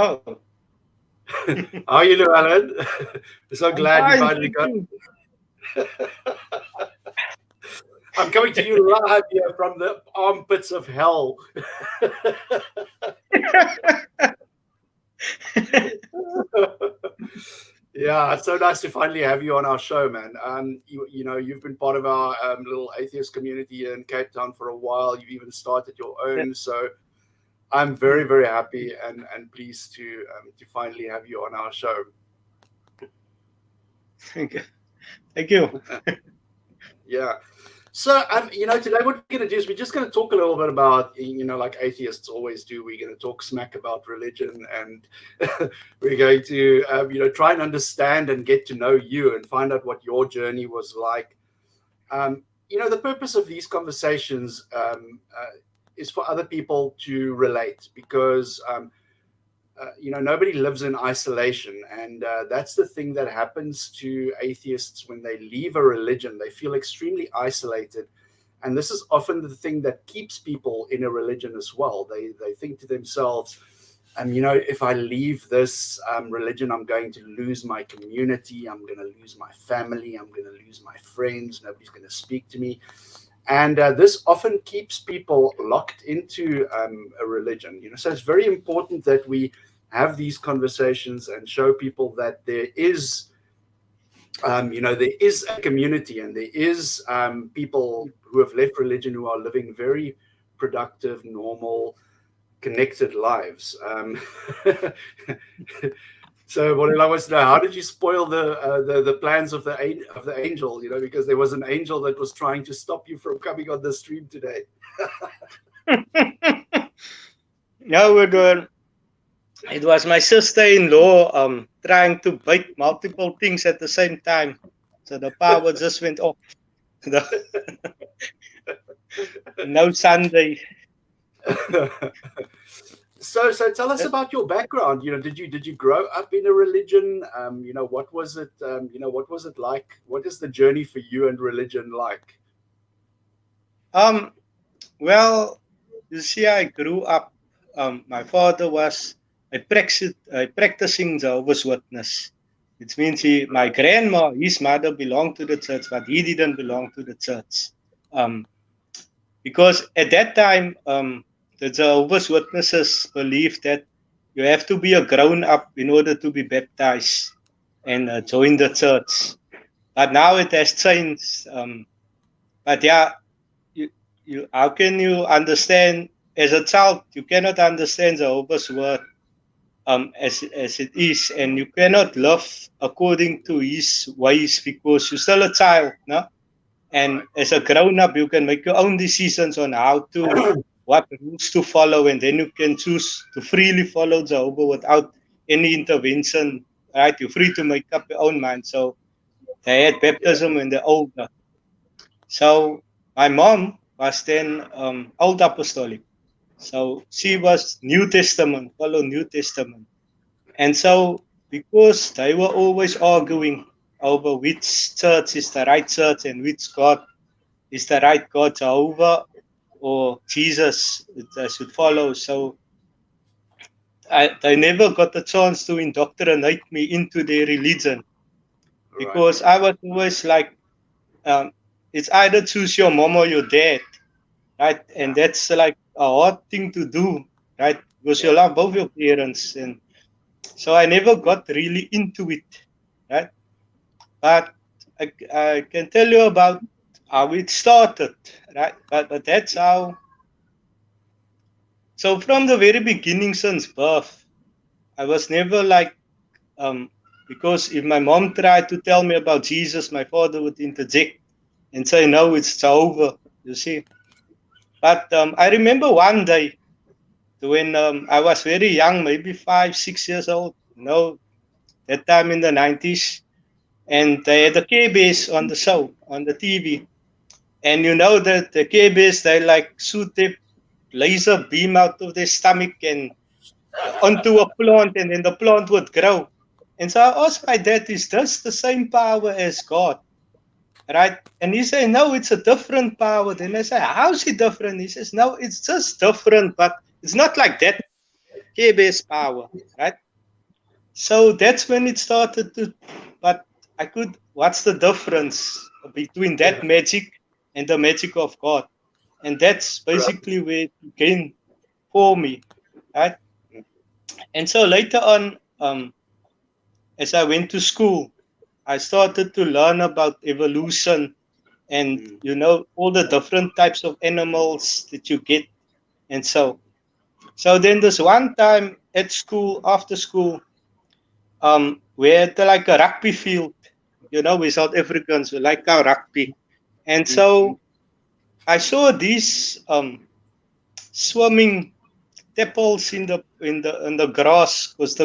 Hello. How are you, Llewellyn? So I'm glad you fine, finally thank got. you. I'm coming to you live here from the armpits of hell. Yeah, it's so nice to finally have you on our show, man. You know, you've been part of our little atheist community here in Cape Town for a while. You've even started your Yeah. own. So I'm very, very happy and pleased to finally have you on our show. Thank you. Thank you. Yeah. So, you know, today what we're going to do is we're just going to talk a little bit about, you know, like atheists always do. We're going to talk smack about religion, and we're going to, you know, try and understand and get to know you and find out what your journey was like. You know, the purpose of these conversations is for other people to relate because you know, nobody lives in isolation, and that's the thing that happens to atheists when they leave a religion. They feel extremely isolated, and this is often the thing that keeps people in a religion as well. They think to themselves, you know, if I leave this religion, I'm going to lose my community, I'm going to lose my family, I'm going to lose my friends, nobody's going to speak to me. And this often keeps people locked into a religion, you know. So it's very important that we have these conversations and show people that there is, you know, there is a community, and there is people who have left religion who are living very productive, normal, connected lives. So what I wants to know, how did you spoil the plans of the angel? You know, because there was an angel that was trying to stop you from coming on the stream today. No, we're good. It was my sister-in-law trying to bake multiple things at the same time. So the power just went off. No Sunday. So tell us about your background. You know, did you grow up in a religion? You know, what was it? You know, what was it like? What is the journey for you and religion like? Um, well, you see, I grew up. My father was a practicing Jehovah's Witness. It means my grandma, his mother belonged to the church, but he didn't belong to the church. Um, because at that time, the Jehovah's Witnesses believed that you have to be a grown up in order to be baptized and join the church. But now it has changed. But yeah, how can you understand as a child? You cannot understand Jehovah's word as it is, and you cannot love according to his ways because you're still a child, no? And Right. as a grown up, you can make your own decisions on how to, what rules to follow, and then you can choose to freely follow Jehovah without any intervention. Right? You're free to make up your own mind. So they had Yeah. baptism when they're older. So my mom was then Old Apostolic. So she was New Testament, follow New Testament. And so because they were always arguing over which church is the right church and which God is the right God, Jehovah or Jesus that I should follow. So they never got the chance to indoctrinate me into their religion Right. because I was always like, um, it's either choose your mom or your dad, right? And Yeah. that's like a hard thing to do, right? Because you Yeah. love both your parents. And so I never got really into it, right? But I can tell you about how it started, right? But that's how. So from the very beginning, since birth, I was never like, um, because if my mom tried to tell me about Jesus, my father would interject and say, no, it's Jehovah, you see. But I remember one day when I was very young, maybe 5, 6 years old, that time in the 90s, and they had a KBS on the show, on the TV. And you know that the KBS, they like shoot their laser beam out of their stomach and onto a plant, and then the plant would grow. And so I asked my dad, is this the same power as God? Right? And he said, no, it's a different power. Then I say, how's it different? He says, no, it's just different, but it's not like that. care bears power, right? So that's when it started to. But what's the difference between that magic and the magic of God? And that's Right. basically where it began for me, right? And so later on, as I went to school, I started to learn about evolution and, all the different types of animals that you get. And so then this one time at school, after school, we had like a rugby field, we South Africans, we like our rugby. And so I saw these swimming tadpoles in the grass, because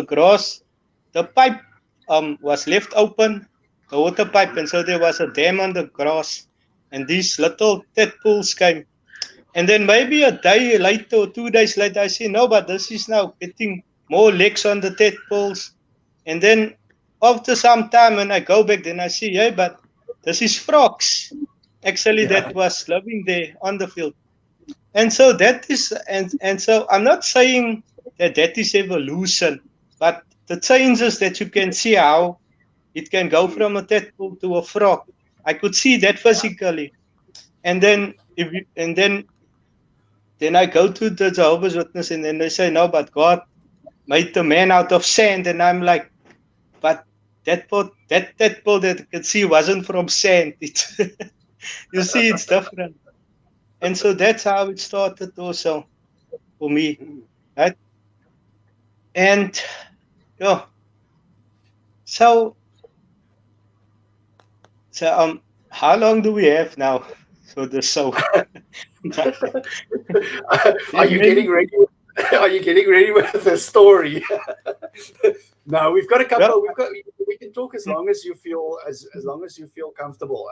the pipe was left open, the water pipe, and so there was a dam on the grass, and these little tadpoles came. And then maybe a day later or 2 days later, I say, no, but this is now getting more legs on the tadpoles. And then after some time, when I go back, then I see, yeah, but this is frogs. Actually, that was living there on the field. And so that is, and so I'm not saying that is evolution, but the changes that you can see how it can go from a tadpole to a frog. I could see that physically. And then then I go to the Jehovah's Witness, and then they say, no, but God made the man out of sand. And I'm like, but that tadpole that I could see wasn't from sand. You see, it's different. And so that's how it started also for me, right? And yeah, so how long do we have now for the show? Are you getting ready? Are you getting ready with the story? No, we've got a couple. We can talk as long as you feel as long as you feel comfortable.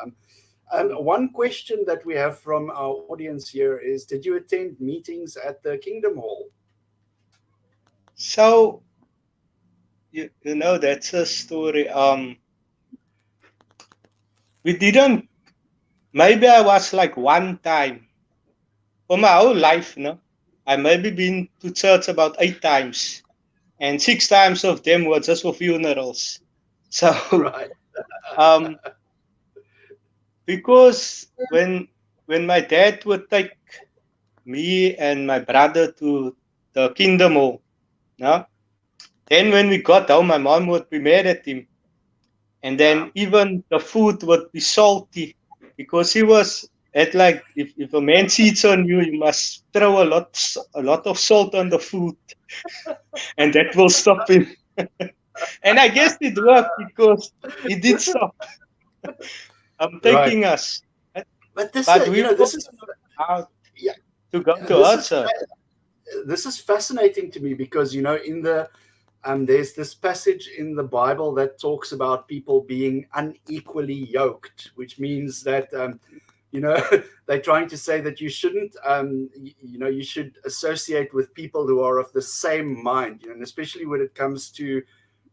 One question that we have from our audience here is: did you attend meetings at the Kingdom Hall? So you know, that's a story. We didn't. Maybe I was like one time for my whole life. No, I maybe been to church about 8 times, and 6 times of them were just for funerals. So, Right. Because when my dad would take me and my brother to the Kingdom Hall, no, then when we got home, my mom would be mad at him, and then even the food would be salty, because he was at like, if a man cheats on you, you must throw a lot of salt on the food, and that will stop him. And I guess it worked, because he did stop. Taking us. But this, But this is out to go to answer. This is fascinating to me, because in the there's this passage in the Bible that talks about people being unequally yoked, which means that they're trying to say that you shouldn't you should associate with people who are of the same mind, and especially when it comes to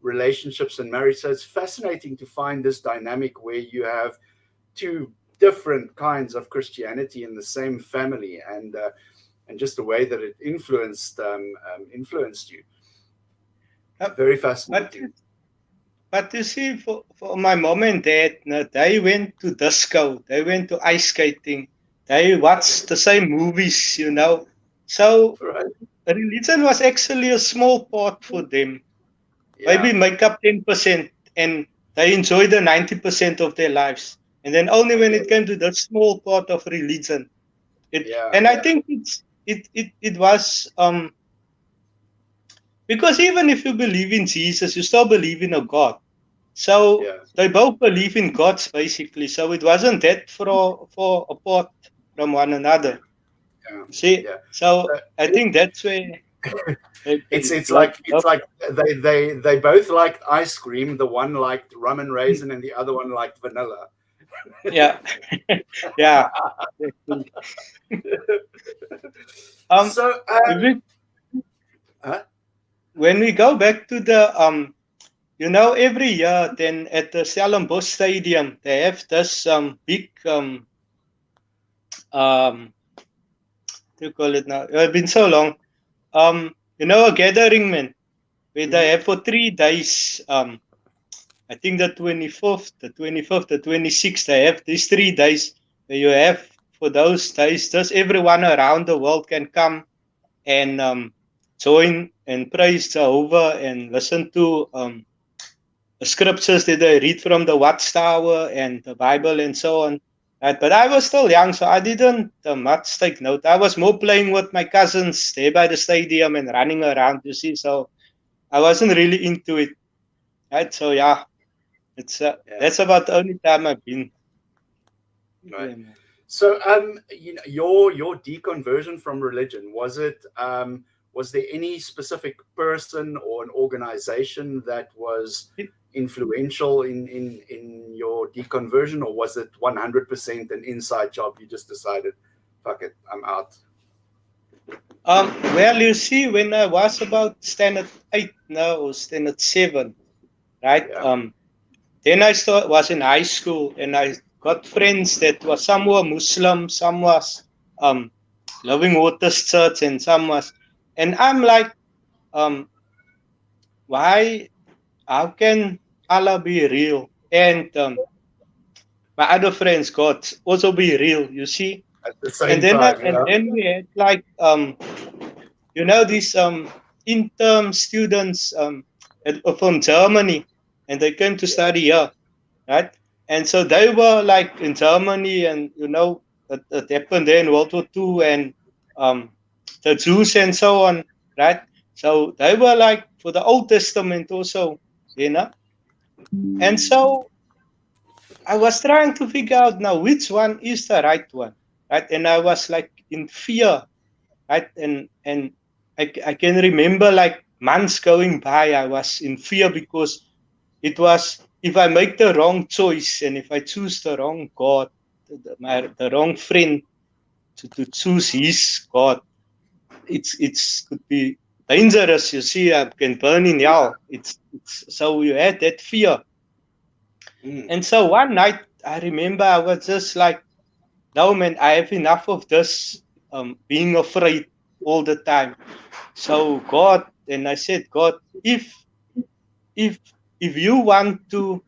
relationships and marriage. So it's fascinating to find this dynamic where you have two different kinds of Christianity in the same family, and just the way that it influenced you. Very fascinating. But you see, for my mom and dad, they went to disco, they went to ice skating, they watched the same movies, So religion was actually a small part for them. Maybe make up 10%, and they enjoy the 90% of their lives. And then only when it came to that small part of religion, I think it was because even if you believe in Jesus, you still believe in a God. So they both believe in gods, basically. So it wasn't that far apart from one another. See, so I think that's where it's like they both liked ice cream. The one liked rum and raisin, and the other one liked vanilla. Yeah. When we go back to the every year, then at the Stellenbosch Stadium, they have this big what do you call it now? It's been so long. a gathering, man, where they have for 3 days. I think the 25th, the 26th, they have these 3 days where you have for those days, just everyone around the world can come and join and praise Jehovah and listen to the scriptures that they read from the Watchtower and the Bible and so on. Right? But I was still young, so I didn't much take note. I was more playing with my cousins there by the stadium and running around, you see. So I wasn't really into it. Right? So yeah, it's that's about the only time I've been. Right. So your deconversion from religion, was there any specific person or an organization that was influential in your deconversion, or was it 100% an inside job? You just decided, fuck it, I'm out. Well, you see, when I was about standard 8 now, or standard 7, right? Yeah. Then I was in high school, and I got friends that were, some were Muslim, some was Living Waters Church, and some was, and I'm like, how can Allah be real? And my other friends, God, also be real, you see? At the same time, and then we had like, these intern students from Germany, and they came to study here, right? And so they were like in Germany, and it happened there in World War II, and the Jews and so on, right? So they were like for the Old Testament also, And so I was trying to figure out now which one is the right one, right? And I was like in fear, right? And I can remember like months going by, I was in fear because it was, if I make the wrong choice and if I choose the wrong God, the wrong friend to choose his God, it's could be dangerous. You see, I can burn in hell. It's so you had that fear. And so one night I remember I was just like, no man, I have enough of this being afraid all the time. So God, and I said, God, if you want to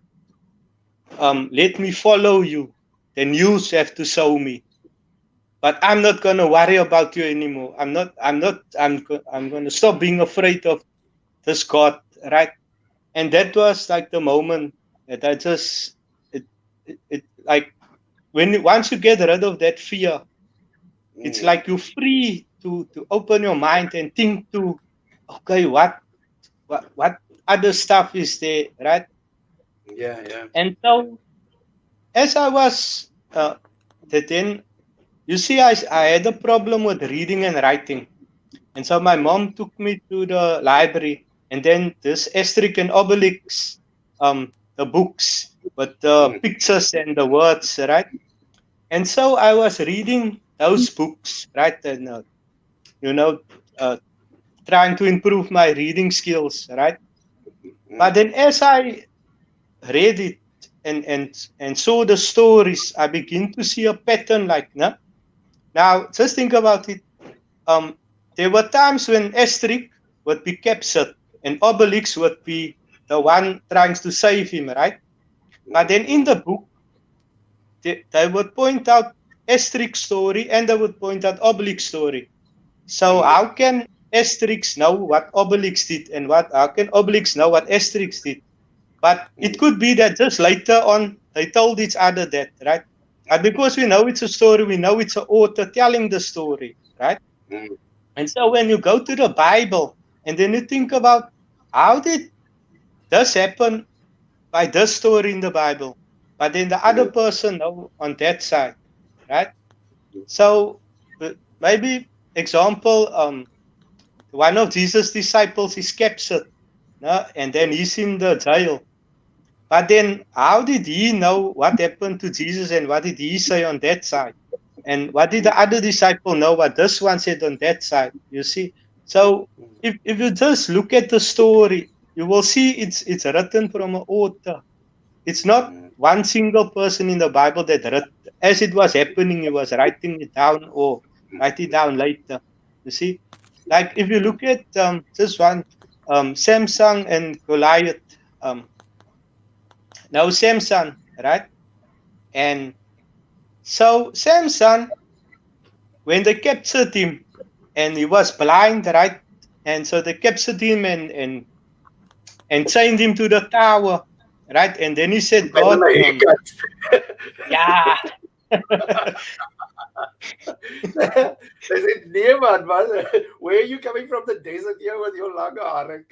let me follow you, then you have to show me. But I'm not going to worry about you anymore. I'm going to stop being afraid of this God, right? And that was like the moment that I just, it like, once you get rid of that fear, it's like you're free to open your mind and think to, okay, what other stuff is there, right? Yeah. And so as I was, then you see, I had a problem with reading and writing, and so my mom took me to the library, and then this Asterix and Obelix, the books with the pictures and the words, right? And so I was reading those books, right? And trying to improve my reading skills, right? But then as I read it and saw the stories, I begin to see a pattern like, no? Now, just think about it. There were times when Asterix would be captured and Obelix would be the one trying to save him, right? But then in the book, they would point out Asterix's story and they would point out Obelix's story. So how can Asterix know what Obelix did and how can Obelix know what Asterix did? But it could be that just later on they told each other that, right? And because we know it's a story, we know it's an author telling the story, right? And so when you go to the Bible and then you think about how did this happen by this story in the Bible, but then the other person on that side, right? So maybe example, one of Jesus' disciples is captured, and then he's in the jail. But then how did he know what happened to Jesus and what did he say on that side? And what did the other disciple know what this one said on that side? You see? So if you just look at the story, you will see it's written from an author. It's not one single person in the Bible that wrote, as it was happening, he was writing it down or write it down later. You see? like if you look at this one, Samsung and Goliath. Now Samsung, right? And so Samson, when they captured him, and he was blind, right? And so they captured him and chained him to the tower, right? And then he said, Better God, my haircut. yeah. They said, nee man, where are you coming from the desert here with your long hair?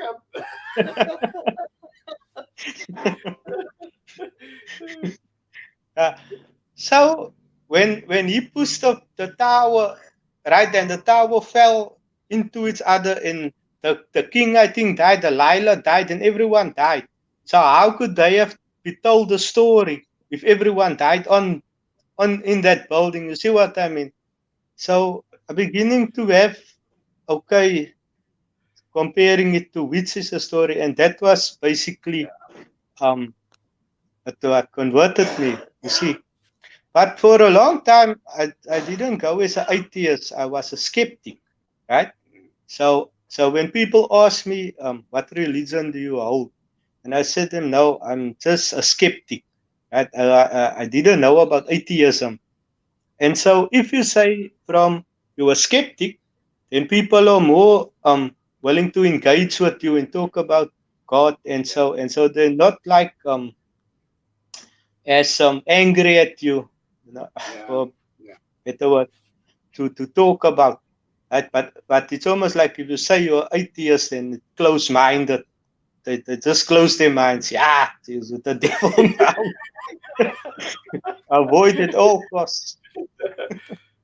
So when he pushed up the tower, right, and the tower fell into each other, and the king, I think, died, the Lila died, and everyone died. So how could they have be told the story if everyone died on in that building? You see what I mean? So I'm beginning to have, okay, comparing it to which is a story, and that was basically what converted me, you see. But for a long time, I didn't go as an atheist. I was a skeptic, right? So when people ask me, what religion do you hold? And I said to them, no, I'm just a skeptic, right? I didn't know about atheism. And so if you say from you're a skeptic, then people are more willing to engage with you and talk about God, and so they're not like as angry at you, for better word, to talk about. Right? But it's almost like if you say you're atheist and close-minded, they just close their minds. Yeah, it's with the devil now. Avoid at all costs.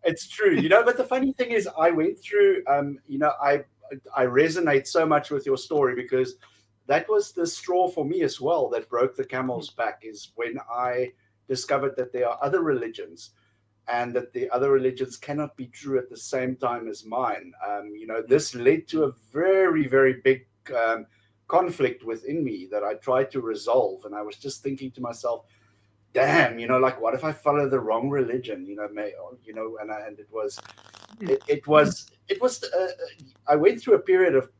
It's true, but the funny thing is I went through, I resonate so much with your story because that was the straw for me as well that broke the camel's back, is when I discovered that there are other religions and that the other religions cannot be true at the same time as mine. This led to a very, very big conflict within me that I tried to resolve. And I was just thinking to myself, damn, like what if I follow the wrong religion, and it was I went through a period of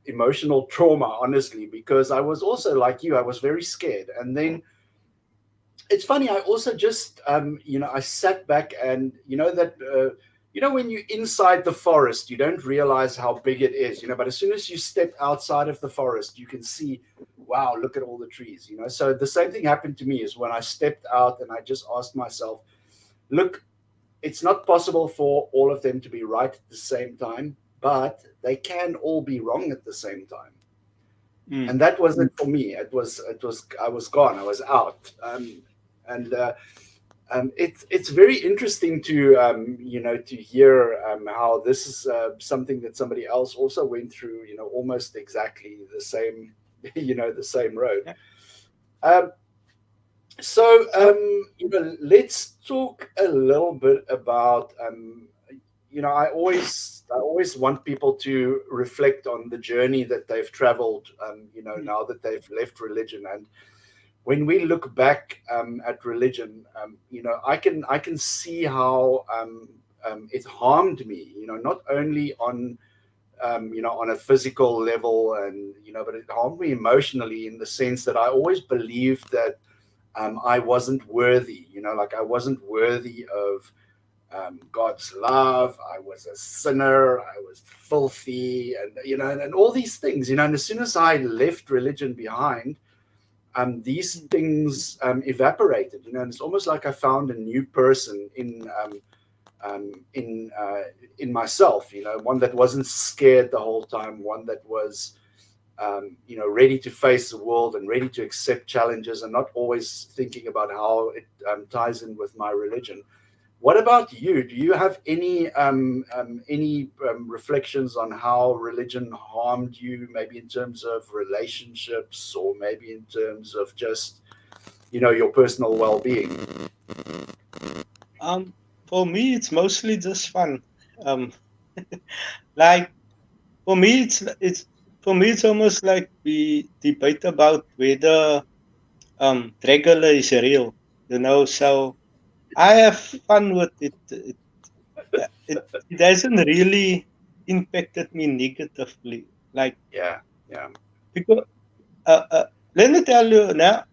emotional trauma, honestly, because I was also like you, I was very scared. And then it's funny, I also just I sat back and when you're inside the forest, you don't realize how big it is, but as soon as you step outside of the forest, you can see, wow, look at all the trees, So the same thing happened to me is when I stepped out and I just asked myself, look, it's not possible for all of them to be right at the same time, but they can all be wrong at the same time. And that wasn't for me. I was gone. I was out. It's very interesting to to hear how this is something that somebody else also went through, almost exactly the same, the same road. So let's talk a little bit about I always want people to reflect on the journey that they've traveled, now that they've left religion. And when we look back at religion, I can see how it harmed me, not only on on a physical level, and but it harmed me emotionally, in the sense that I always believed that I wasn't worthy, like I wasn't worthy of God's love. I was a sinner. I was filthy, and and all these things, and as soon as I left religion behind, these things evaporated, and it's almost like I found a new person in myself, one that wasn't scared the whole time, one that was ready to face the world and ready to accept challenges, and not always thinking about how it ties in with my religion. What about you? Do you have any reflections on how religion harmed you, maybe in terms of relationships, or maybe in terms of just your personal well-being? For me, it's mostly just fun. Like for me, it's almost like we debate about whether Dracula is real. So I have fun with it. It doesn't really impacted me negatively. Like, yeah. because let me tell you now,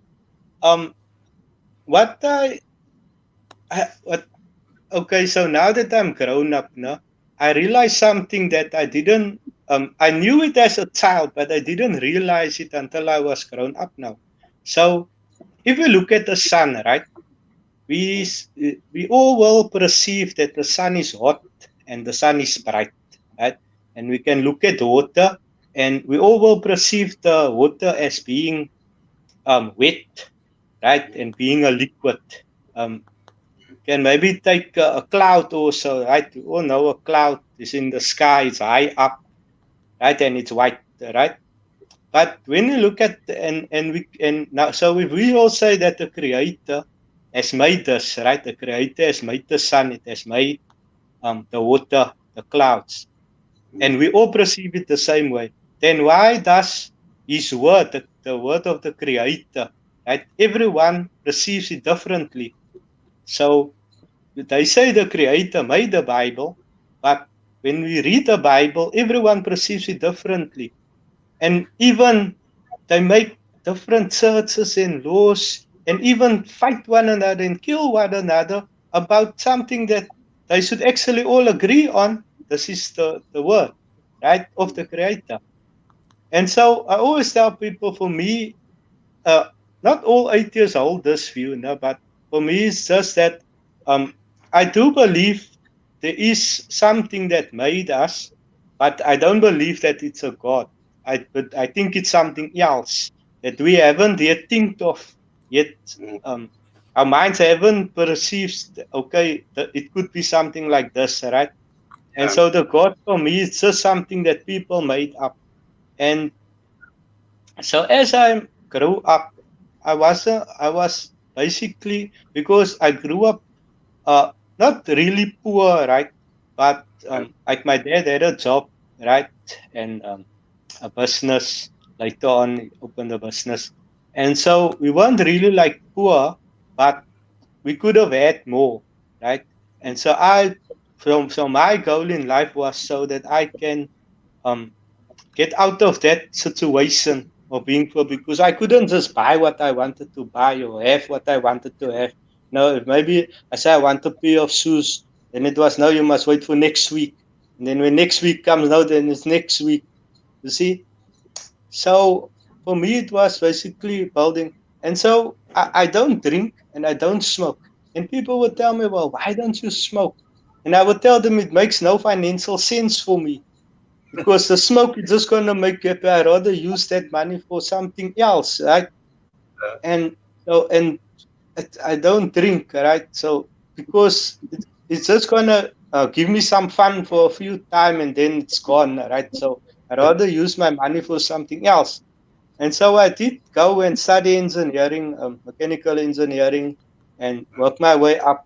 what what okay, so now that I'm grown up now, I realize something that I didn't. I knew it as a child, but I didn't realize it until I was grown up now. So if we look at the sun, right? We all will perceive that the sun is hot and the sun is bright, right? And we can look at water, and we all will perceive the water as being wet, right, and being a liquid. Um, can maybe take a cloud also, right? You all know a cloud is in the sky, it's high up, right, and it's white, right? But when you look at and now, so if we all say that the Creator has made us, right? The Creator has made the sun, it has made the water, the clouds, and we all perceive it the same way. Then why does His word, the word of the Creator, right? Everyone perceives it differently. So they say the Creator made the Bible, but when we read the Bible, everyone perceives it differently. And even they make different churches and laws and even fight one another and kill one another about something that they should actually all agree on. This is the word, right, of the Creator. And so I always tell people, for me, uh, not all atheists hold this view, no, but for me, it's just that um, I do believe there is something that made us, but I don't believe that it's a God. But I think it's something else that we haven't yet think of yet. Um, our minds haven't perceived. Okay, it could be something like this, right? And Yeah. so the God for me is just something that people made up. And so as I grew up, I was basically, because I grew up not really poor, right? But like my dad had a job, right? And a business. Later on, he opened a business, and so we weren't really like poor, but we could have had more, right? And so so my goal in life was so that I can um get out of that situation of being poor, because I couldn't just buy what I wanted to buy or have what I wanted to have. No, if maybe I say I want a pair of shoes, then it was, no, you must wait for next week. And then when next week comes, no, then it's next week. You see? So for me, it was basically building. And so I don't drink and I don't smoke. And people would tell me, well, why don't you smoke? And I would tell them it makes no financial sense for me, because the smoke is just going to make you happy. I'd rather use that money for something else, right? And so, and I don't drink, right? So because it's just going to give me some fun for a few time and then it's gone, right? So I'd rather use my money for something else. And so I did go and study engineering, mechanical engineering, and work my way up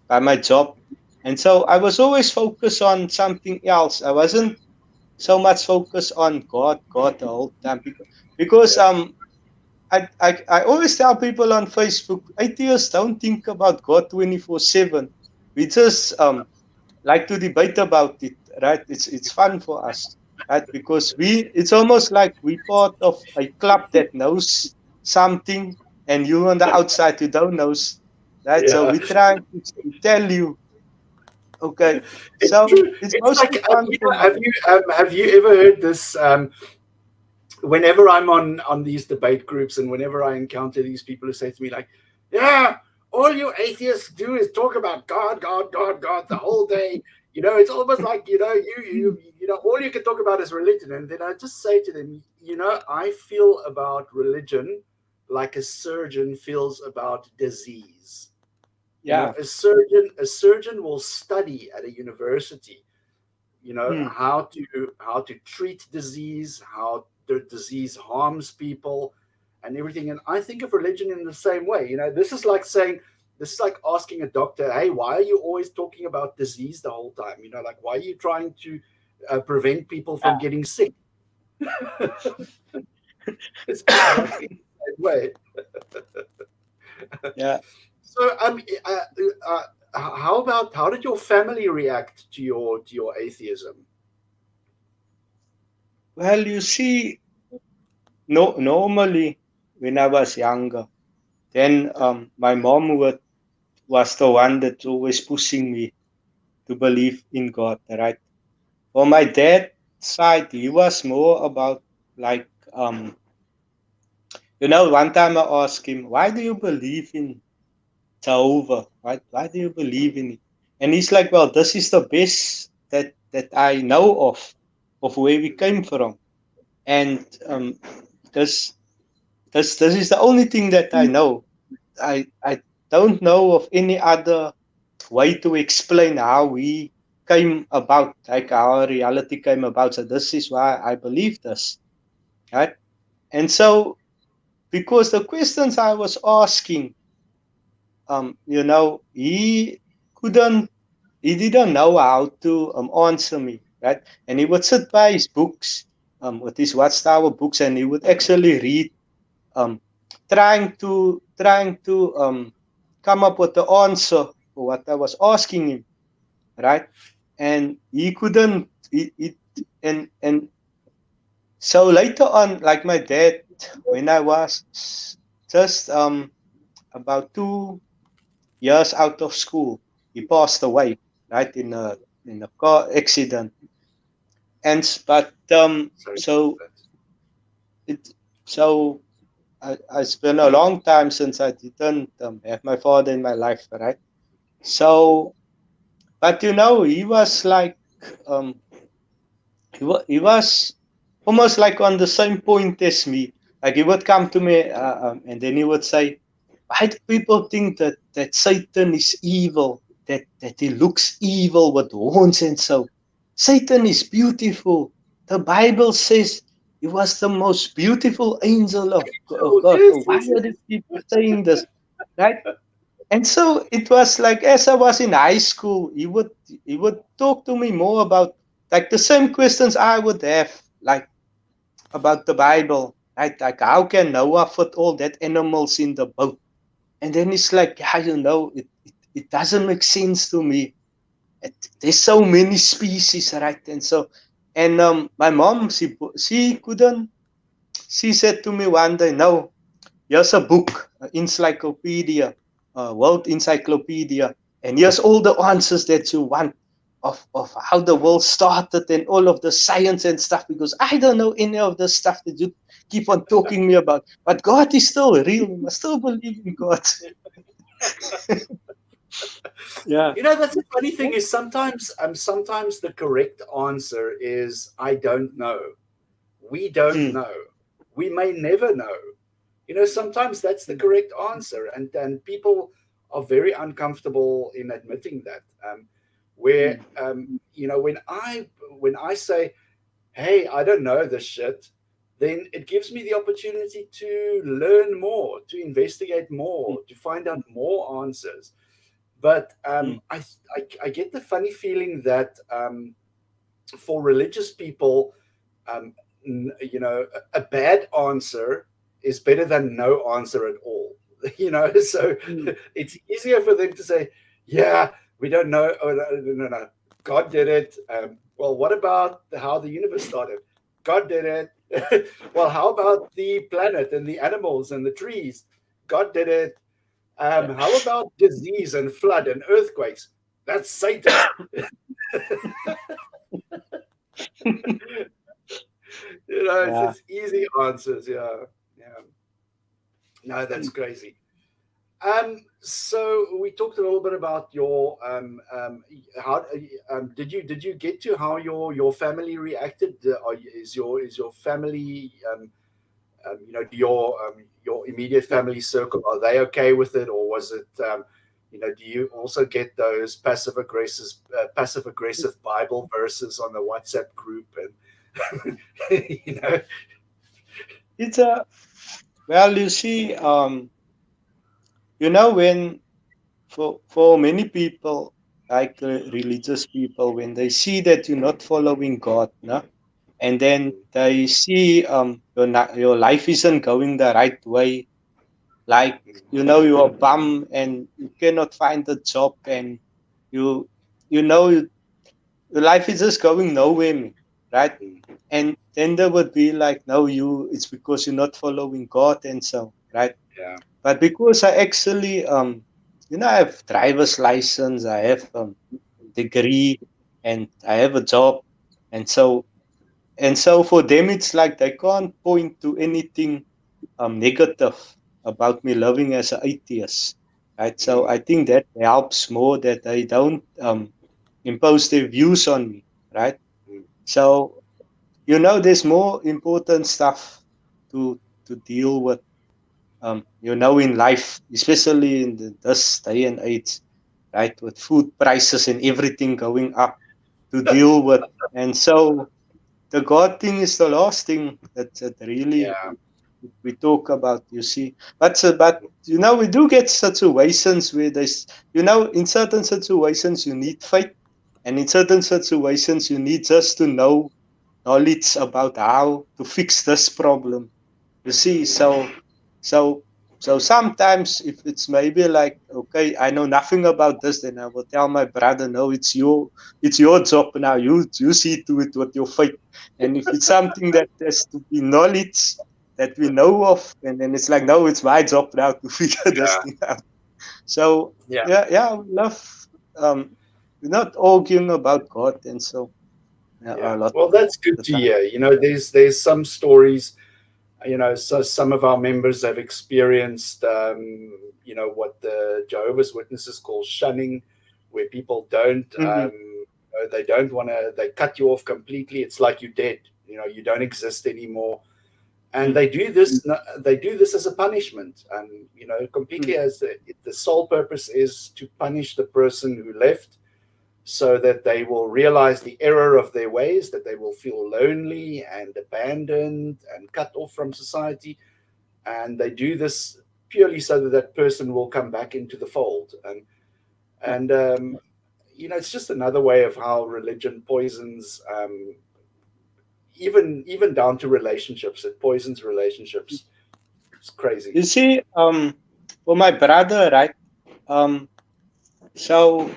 by my job. And so I was always focused on something else. I wasn't so much focus on God the whole time, because I always tell people on Facebook, atheists don't think about God 24/7. We just like to debate about it, right? It's fun for us, right? Because it's almost like we part of a club that knows something, and you on the outside you don't know, right? So Yeah. we try to tell you, okay. It's So true. it's It's mostly like, fun for me. have you ever heard this? Whenever I'm on these debate groups and whenever I encounter these people who say to me like, "Yeah, all you atheists do is talk about God, God, God, God the whole day." It's almost like all you can talk about is religion. And then I just say to them, I feel about religion like a surgeon feels about disease. Yeah. A surgeon will study at a university, Hmm. how to treat disease, how the disease harms people, and everything. And I think of religion in the same way. This is like asking a doctor, "Hey, why are you always talking about disease the whole time? Like, why are you trying to prevent people from getting sick?" It's exactly the same way. Yeah. So, how did your family react to your atheism? Well, you see, no, normally when I was younger, then my mom was the one that's always pushing me to believe in God, right? On my dad's side, he was more about like, one time I asked him, why do you believe in Jehovah? Why do you believe in it? And he's like, well, this is the best that I know of where we came from. And this this is the only thing that I know. I don't know of any other way to explain how we came about, like our reality came about. So this is why I believe this, right? And so because the questions I was asking, couldn't, he didn't know how to answer me, right? And he would sit by his books, with his Watchtower books, and he would actually read, um, trying to come up with the answer for what I was asking him, right? And he couldn't. And so later on, like my dad, when I was just about 2 years out of school, he passed away, right, in a car accident. And but Sorry. so it so it's been a long time since I didn't have my father in my life, right? So, but he was like, um, he was almost like on the same point as me. Like he would come to me, and then he would say, "Why do people think that Satan is evil? That he looks evil with horns and so? Satan is beautiful. The Bible says he was the most beautiful angel of Oh, God. yes, So why yes, are these people saying this, right?" And so it was like as I was in high school, he would talk to me more about like the same questions I would have, like about the Bible, right? Like how can Noah fit all that animals in the boat? And then it's like, yeah, it doesn't make sense to me. There's so many species, right? And so, and my mom, she couldn't. She said to me one day, no, here's a book, an encyclopedia, a world encyclopedia, and here's all the answers that you want of how the world started and all of the science and stuff, because I don't know any of the stuff that you keep on talking me about. But God is still real. We must still believe in God. Yeah. That's the funny thing is sometimes the correct answer is I don't know. We don't Mm, know. We may never know. Sometimes that's the correct answer, and people are very uncomfortable in admitting that. Where mm, when I say, "Hey, I don't know this shit," then it gives me the opportunity to learn more, to investigate mm, more, to find out more answers. But mm, I get the funny feeling that for religious people, um, a bad answer is better than no answer at all. So mm. it's easier for them to say, "Yeah, we don't know." Oh, no, no, no. God did it. Well, what about how the universe started? God did it. Well, how about the planet and the animals and the trees? God did it. Yeah. How about disease and flood and earthquakes? That's Satan. It's Yeah. just easy answers. Yeah, yeah. No, that's Mm. crazy. So we talked a little bit about your how did you get to how your family reacted? Is your family your immediate Yeah. family circle, are they okay with it, or was it do you also get those passive aggressive Bible verses on the WhatsApp group and you know It's a well, you see, when for many people, like religious people, when they see that you're not following God, no, and then they see your life isn't going the right way, like you're a bum and you cannot find a job, and you you know you, your life is just going nowhere, man. right? And then they would be like, no, it's because you're not following God and so, right? Yeah. But because I actually, I have driver's license, I have degree, and I have a job, and so for them it's like they can't point to anything negative about me living as an atheist, right? So I think that helps more that they don't impose their views on me, right? So there's more important stuff to deal with, in life, especially in this day and age, right? With food prices and everything going up to deal with, and so the God thing is the last thing that really Yeah. we talk about, you see. But we do get situations where there's, in certain situations you need faith, and in certain situations you need just to know knowledge about how to fix this problem. You see, so sometimes if it's maybe like, okay, I know nothing about this, then I will tell my brother, no, it's your job now. You see to it with your faith. And if it's something that has to be knowledge that we know of, and then it's like, no, it's my job now to figure this Yeah. thing out. So Yeah. yeah, we love we're not arguing about God, and so a Yeah. lot Well, of that's good the to time. hear. There's some stories. So some of our members have experienced, what the Jehovah's Witnesses call shunning, where people Mm-hmm. they don't want to, they cut you off completely. It's like you're dead. You don't exist anymore, and Mm-hmm. they do this as a punishment, and completely as the sole purpose is to punish the person who left, so that they will realize the error of their ways, that they will feel lonely and abandoned and cut off from society. And they do this purely so that that person will come back into the fold. And it's just another way of how religion poisons, even down to relationships. It poisons relationships. It's crazy. You see, for my brother, right? So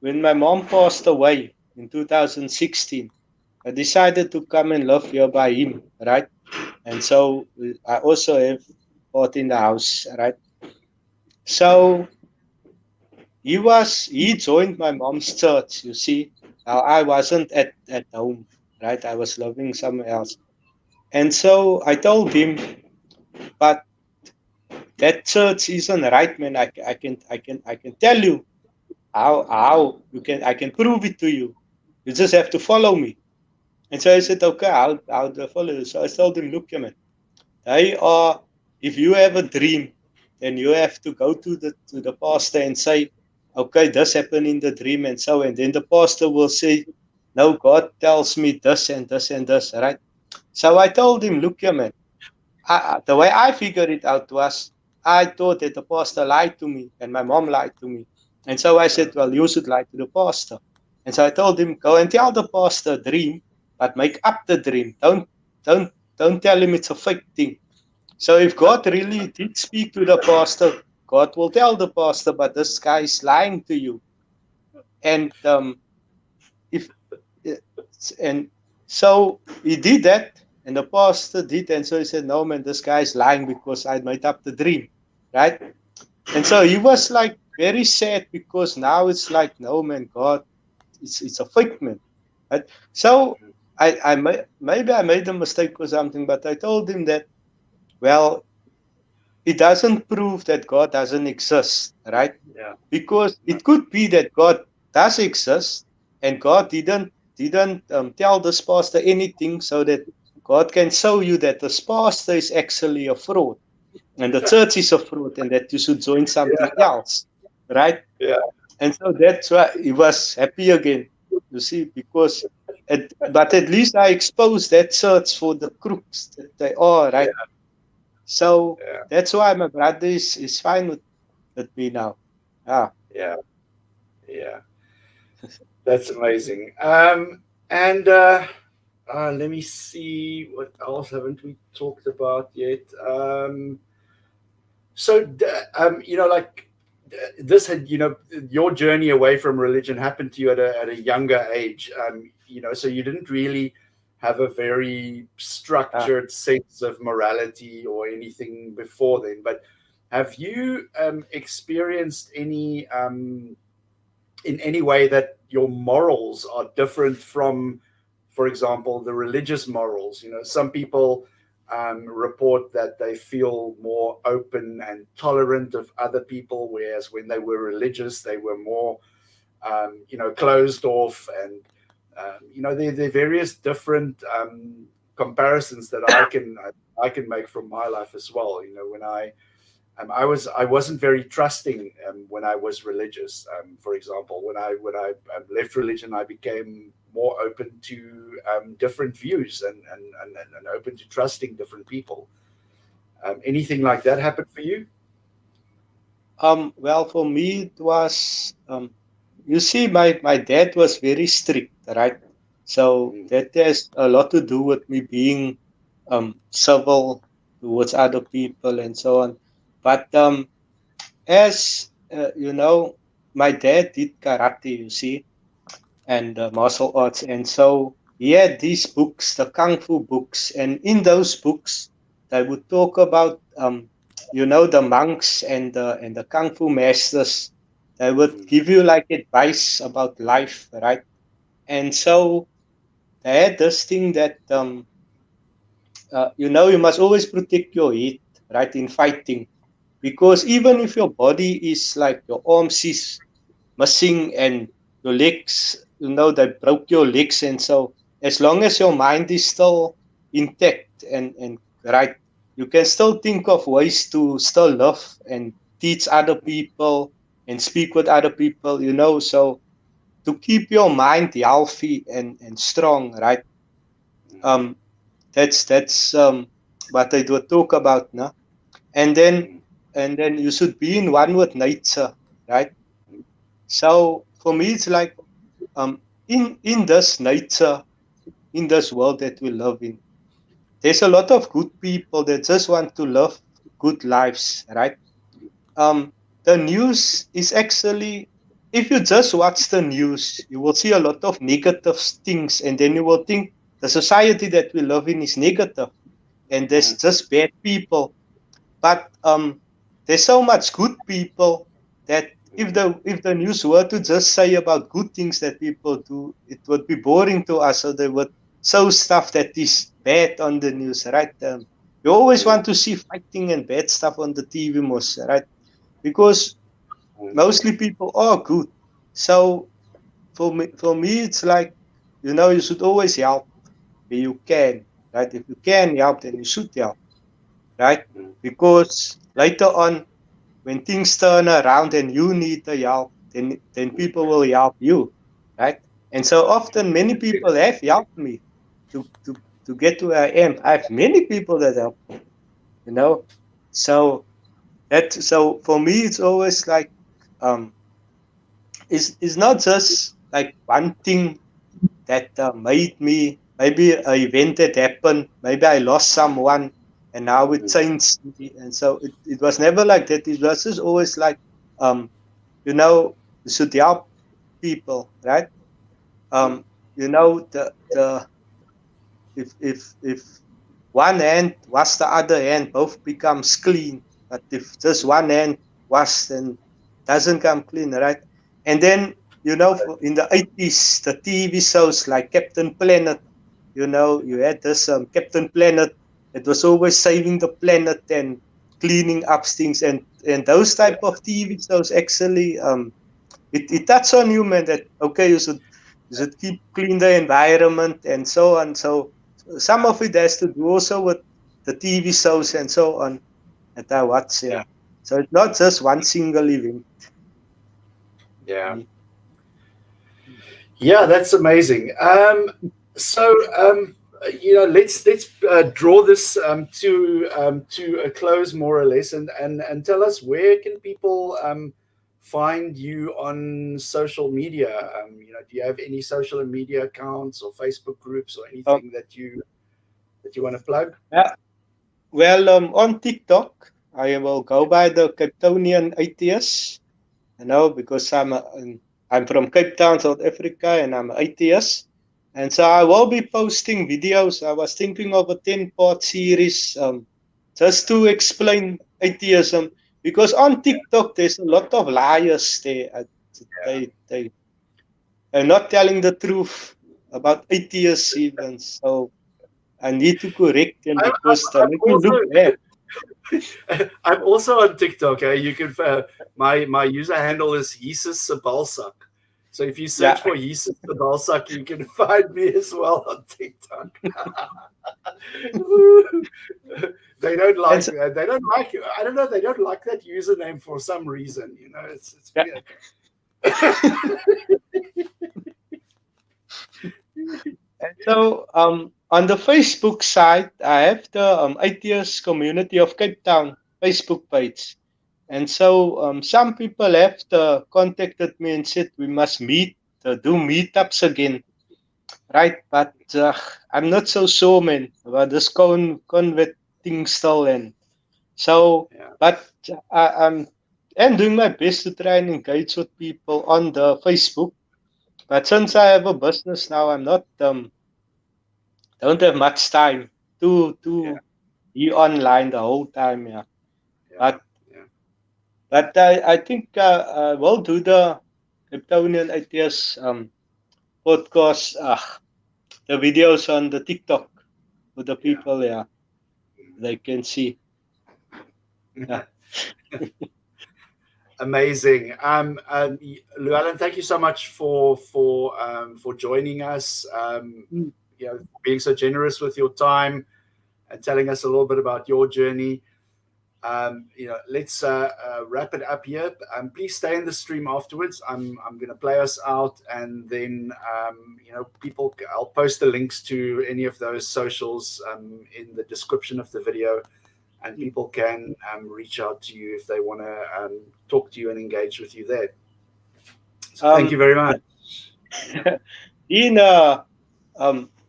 when my mom passed away in 2016, I decided to come and live here by him, right? And so I also have bought in the house, right? So he joined my mom's church, you see. Now I wasn't at home, right? I was living somewhere else. And so I told him, but that church isn't right, man. I can tell you how I can prove it to you. You just have to follow me. And so I said, okay, I'll follow you. So I told him, look, man, they are, if you have a dream, then you have to go to the pastor and say, okay, this happened in the dream and so, and then the pastor will say, no, God tells me this and this and this, right? So I told him, look, man, the way I figured it out was I thought that the pastor lied to me and my mom lied to me. And so I said, well, you should lie to the pastor. And so I told him, go and tell the pastor a dream, but make up the dream. Don't don't tell him it's a fake thing. So if God really did speak to the pastor, God will tell the pastor, but this guy is lying to you. And if and so he did that, and the pastor did, and so he said, no, man, this guy is lying because I made up the dream, right? And so he was like very sad because now it's like, no, man, God, it's a fake, man, right? So maybe I made a mistake or something, but I told him that, well, it doesn't prove that God doesn't exist, right? Yeah. Because it could be that God does exist, and God didn't tell this pastor anything, so that God can show you that this pastor is actually a fraud, and the church is a fraud, and that you should join something Yeah. else, right? Yeah. And so that's why he was happy again, you see, because but at least I exposed that church for the crooks that they are, right? So Yeah. that's why my brother is fine with me now. Ah, Yeah. Yeah. That's amazing. And let me see, what else haven't we talked about yet? Like this had, your journey away from religion happened to you at a younger age. So you didn't really have a very structured sense of morality or anything before then. But have you experienced any in any way that your morals are different from, for example, the religious morals? You know, some people report that they feel more open and tolerant of other people, whereas when they were religious, they were more, closed off. And there are various different comparisons that I can make from my life as well. You know, when I wasn't very trusting when I was religious. For example, when I left religion, I became more open to different views and open to trusting different people. Anything like that happened for you? Well, for me, it was, you see, my dad was very strict, right? So that has a lot to do with me being civil towards other people and so on. But as my dad did karate, you see, and martial arts, and so he had these books, the kung fu books, and in those books they would talk about the monks and the kung fu masters. They would give you like advice about life, right? And so they had this thing that you must always protect your head, right, in fighting, because even if your body is like your arms is missing and your legs, they broke your legs, and so as long as your mind is still intact and right, you can still think of ways to still love and teach other people and speak with other people, so to keep your mind healthy and strong, right? um that's what I do talk about now. And then and then you should be in one with nature, right? So for me it's like, in this nature, in this world that we live in, there's a lot of good people that just want to live good lives, right? The news is actually, if you just watch the news, you will see a lot of negative things, and then you will think the society that we live in is negative, and there's just bad people. But there's so much good people that if the news were to just say about good things that people do, it would be boring to us. So they would show stuff that is bad on the news, right? You always want to see fighting and bad stuff on the TV, most, right? Because mostly people are good. So for me, it's like, you should always help where you can, right? If you can help, then you should help, right? Because later on, when things turn around and you need the help, then people will help you, right? And so often, many people have helped me to get to where I am. I have many people that help me, you know. So for me, it's always like, um, it's not just like one thing that made me, maybe an event that happened, maybe I lost someone and now it changed me. And so it was never like that. It was just always like, um, you should help people, right? The if one hand wash the other hand, both becomes clean. But if just one hand wash, then doesn't come clean, right? And then, in the 80s, the TV shows like Captain Planet, you had this Captain Planet that was always saving the planet and cleaning up things, and those type of TV shows actually, it touch on you, man, that okay, you should keep clean the environment and so on. So some of it has to do also with the TV shows and so on that I watch. Yeah. So it's not just one single event. Yeah. Yeah, that's amazing. Let's draw this to a close, more or less, and tell us, where can people find you on social media? Do you have any social media accounts or Facebook groups or anything that you want to plug? Yeah. Well, on TikTok, I will go by the Capetonian Atheist, because I'm from Cape Town, South Africa, and I'm an atheist. And so I will be posting videos. I was thinking of a 10-part series just to explain atheism, because on TikTok there's a lot of liars there. They're not telling the truth about atheists even. So I need to correct them because they make me look bad. I'm also on TikTok. You can my user handle is Jesus Sabalsak. So if you search for Jesus Sabalsak, you can find me as well on TikTok. They don't like. They don't like. I don't know. They don't like that username for some reason. You know, it's weird. And so on the Facebook side, I have the Atheist Community of Cape Town Facebook page. And so some people have contacted me and said we must meet, do meetups again, right? But I'm not so sure, man, about this COVID thing still. And so, but I'm doing my best to try and engage with people on the Facebook. But since I have a business now, I'm not don't have much time to be online the whole time. But I think I will do the Kryptonian Atheist podcast, the videos on the TikTok with the people. They can see. Amazing. Llewellyn, thank you so much for joining us. Being so generous with your time and telling us a little bit about your journey. Let's wrap it up here. Please stay in the stream afterwards. I'm going to play us out, and then people. I'll post the links to any of those socials in the description of the video. And people can reach out to you if they want to talk to you and engage with you there. So thank you very much. Ian,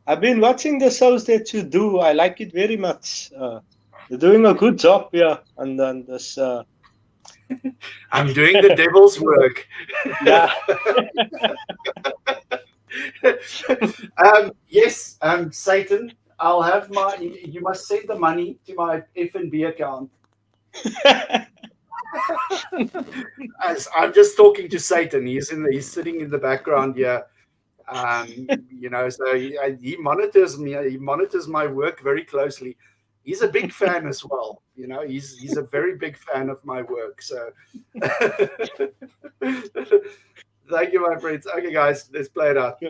I've been watching the shows that you do. I like it very much. You're doing a good job here on this. I'm doing the devil's work. Yeah. Yes, Satan. I'll have you must send the money to my F&B account. I'm just talking to Satan. He's sitting in the background here. So he monitors me. He monitors my work very closely. He's a big fan as well. He's a very big fan of my work. So thank you, my friends. Okay, guys, let's play it out.